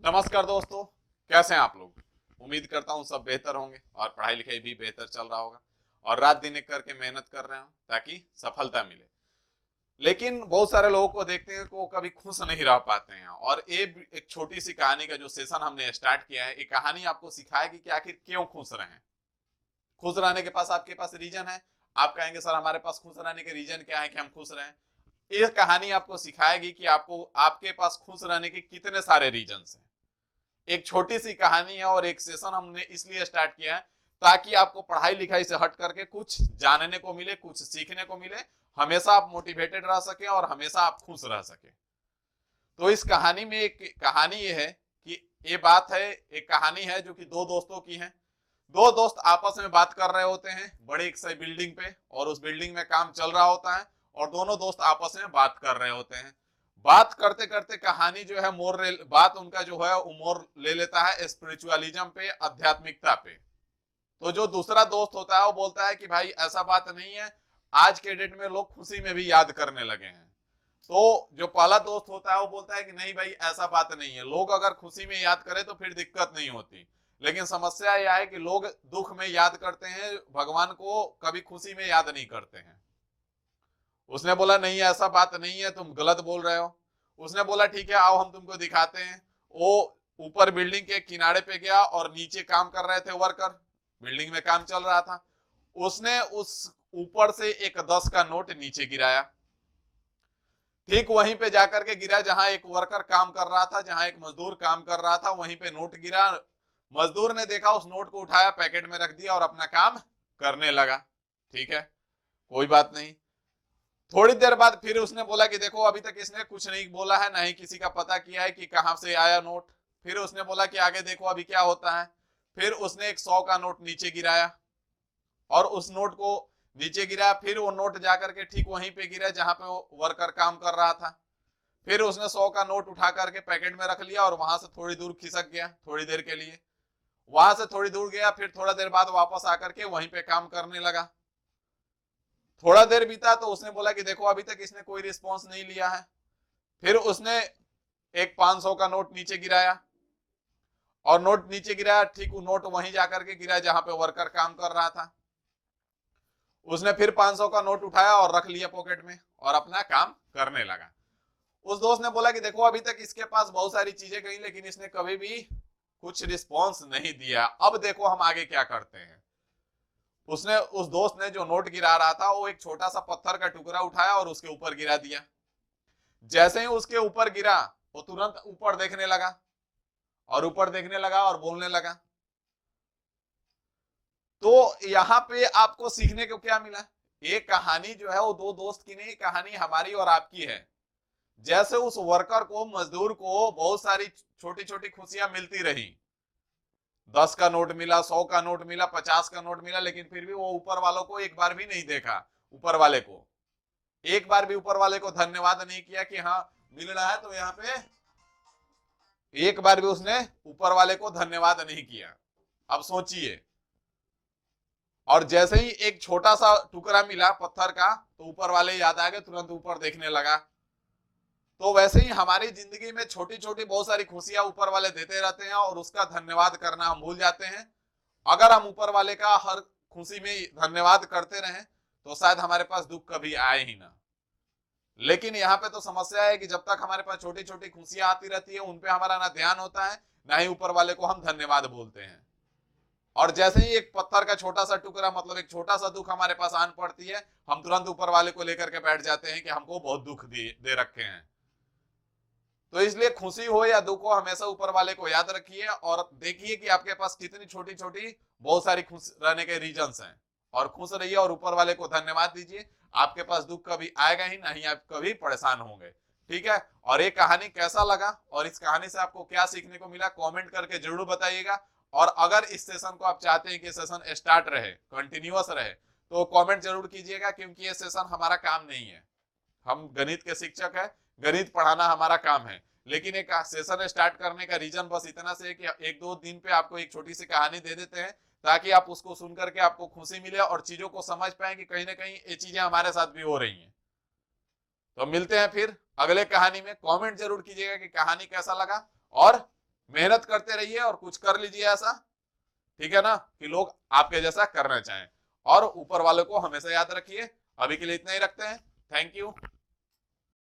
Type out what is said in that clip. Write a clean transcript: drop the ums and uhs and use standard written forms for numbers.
नमस्कार दोस्तों, कैसे हैं आप लोग। उम्मीद करता हूं सब बेहतर होंगे और पढ़ाई लिखाई भी बेहतर चल रहा होगा और रात दिन एक करके मेहनत कर रहे हो ताकि सफलता मिले। लेकिन बहुत सारे लोगों को देखते हैं कि वो कभी खुश नहीं रह पाते हैं और ये एक छोटी सी कहानी का जो सेशन हमने स्टार्ट किया है, ये कहानी आपको सिखाएगी कि आखिर क्यों खुश रहें। खुश रहने के पास आपके पास रीजन है। आप कहेंगे सर हमारे पास खुश रहने के रीजन क्या है कि हम खुश रहें। ये कहानी आपको सिखाएगी कि आपको आपके पास खुश रहने के कितने सारे रीजन हैं। एक छोटी सी कहानी है और एक सेशन हमने इसलिए स्टार्ट किया है ताकि आपको पढ़ाई लिखाई से हट करके कुछ जानने को मिले, कुछ सीखने को मिले, हमेशा आप मोटिवेटेड रह सके और हमेशा आप खुश रह सके। तो इस कहानी में एक कहानी ये है कि ये बात है, एक कहानी है जो कि दो दोस्तों की है। दो दोस्त आपस में बात कर रहे होते हैं बड़े एक सही बिल्डिंग पे, और उस बिल्डिंग में काम चल रहा होता है और दोनों दोस्त आपस में बात कर रहे होते हैं। बात करते करते कहानी जो है बात उनका जो है वो मोड़ ले लेता है स्पिरिचुअलिज्म पे, आध्यात्मिकता पे। तो जो दूसरा दोस्त होता है वो बोलता है कि भाई ऐसा बात नहीं है, आज के डेट में लोग खुशी में भी याद करने लगे हैं। तो जो पहला दोस्त होता है वो बोलता है कि नहीं भाई ऐसा बात नहीं है, लोग अगर खुशी में याद करें तो फिर दिक्कत नहीं होती। लेकिन समस्या यह है कि लोग दुख में याद करते हैं, भगवान को कभी खुशी में याद नहीं करते हैं। उसने बोला नहीं ऐसा बात नहीं है, तुम गलत बोल रहे हो। उसने बोला ठीक है आओ हम तुमको दिखाते हैं। वो ऊपर बिल्डिंग के किनारे पे गया और नीचे काम कर रहे थे वर्कर, बिल्डिंग में काम चल रहा था। उसने उस ऊपर से एक 10 का नोट नीचे गिराया। ठीक वहीं पे जाकर के गिरा जहां एक वर्कर काम कर रहा था, जहां एक मजदूर काम कर रहा था, वहीं पे नोट गिरा। मजदूर ने देखा, उस नोट को उठाया, पैकेट में रख दिया और अपना काम करने लगा। ठीक है, कोई बात नहीं। थोड़ी देर बाद फिर उसने बोला कि देखो अभी तक इसने कुछ नहीं बोला है, ना ही किसी का पता किया है कि कहां से आया नोट। फिर उसने बोला कि आगे देखो अभी क्या होता है। फिर उसने एक 100 का नोट नीचे गिराया और उस नोट को नीचे गिराया। फिर वो नोट जाकर के ठीक वहीं पे गिरा जहां पे वो वर्कर काम कर रहा था। फिर उसने 100 का नोट उठा करके पैकेट में रख लिया और वहां से थोड़ी दूर खिसक गया, थोड़ी देर के लिए। वहां से थोड़ी दूर गया, फिर थोड़ा देर बाद वापस आकर के वहीं पे काम करने लगा। थोड़ा देर बीता तो उसने बोला कि देखो अभी तक इसने कोई रिस्पॉन्स नहीं लिया है। फिर उसने एक 500 का नोट नीचे गिराया और नोट नीचे गिराया, ठीक वो नोट वहीं जाकर के गिरा जहां पे वर्कर काम कर रहा था। उसने फिर 500 का नोट उठाया और रख लिया पॉकेट में और अपना काम करने लगा। उस दोस्त ने बोला कि देखो अभी तक इसके पास बहुत सारी चीजें गई लेकिन इसने कभी भी कुछ रिस्पॉन्स नहीं दिया, अब देखो हम आगे क्या करते हैं। उसने उस दोस्त ने जो नोट गिरा रहा था वो एक छोटा सा पत्थर का टुकड़ा उठाया और उसके ऊपर गिरा दिया। जैसे ही उसके ऊपर गिरा वो तुरंत ऊपर देखने लगा और ऊपर देखने लगा और बोलने लगा। तो यहां पे आपको सीखने को क्या मिला। ये कहानी जो है वो दो दोस्त की नहीं, कहानी हमारी और आपकी है। जैसे उस वर्कर को, मजदूर को बहुत सारी छोटी छोटी खुशियां मिलती रही, 10 का नोट मिला, 100 का नोट मिला, 50 का नोट मिला, लेकिन फिर भी वो ऊपर वालों को एक बार भी नहीं देखा। ऊपर वाले को एक बार भी ऊपर वाले को धन्यवाद नहीं किया कि हाँ मिल रहा है, तो यहाँ पे एक बार भी उसने ऊपर वाले को धन्यवाद नहीं किया। अब सोचिए। और जैसे ही एक छोटा सा टुकड़ा मिला पत्थर का तो ऊपर वाले याद आ गए, तुरंत ऊपर देखने लगा। तो वैसे ही हमारी जिंदगी में छोटी छोटी बहुत सारी खुशियां ऊपर वाले देते रहते हैं और उसका धन्यवाद करना हम भूल जाते हैं। अगर हम ऊपर वाले का हर खुशी में धन्यवाद करते रहें तो शायद हमारे पास दुख कभी आए ही ना। लेकिन यहाँ पे तो समस्या है कि जब तक हमारे पास छोटी छोटी खुशियां आती रहती है, उनपे हमारा ना ध्यान होता है, ना ही ऊपर वाले को हम धन्यवाद बोलते हैं। और जैसे ही एक पत्थर का छोटा सा टुकड़ा, मतलब एक छोटा सा दुख हमारे पास आन पड़ती है, हम तुरंत ऊपर वाले को लेकर के बैठ जाते हैं कि हमको बहुत दुख दे रखे हैं। तो इसलिए खुशी हो या दुख हो, हमेशा ऊपर वाले को याद रखिए और देखिए कि आपके पास कितनी छोटी छोटी बहुत सारी खुश रहने के रीजंस हैं। और खुश रहिए और ऊपर वाले को धन्यवाद दीजिए। आपके पास दुख कभी आएगा ही नहीं, आप कभी परेशान होंगे। ठीक है। और ये कहानी कैसा लगा और इस कहानी से आपको क्या सीखने को मिला, कमेंट करके जरूर बताइएगा। और अगर इस सेशन को आप चाहते हैं कि सेशन स्टार्ट रहे, कंटिन्यूअस रहे, तो कमेंट जरूर कीजिएगा, क्योंकि ये सेशन हमारा काम नहीं है। हम गणित के शिक्षक हैं, गणित पढ़ाना हमारा काम है। लेकिन एक सेशन स्टार्ट करने का रीजन बस इतना से है कि एक दो दिन पे आपको एक छोटी सी कहानी दे देते हैं ताकि आप उसको सुन करके आपको खुशी मिले और चीजों को समझ पाए कि कहीं ना कहीं ये चीजें हमारे साथ भी हो रही हैं। तो मिलते हैं फिर अगले कहानी में। कमेंट जरूर कीजिएगा कि कहानी कैसा लगा और मेहनत करते रहिए और कुछ कर लीजिए ऐसा, ठीक है ना, कि लोग आपके जैसा करना चाहें। और ऊपर वाले को हमेशा याद रखिए। अभी के लिए इतना ही रखते हैं। Thank you.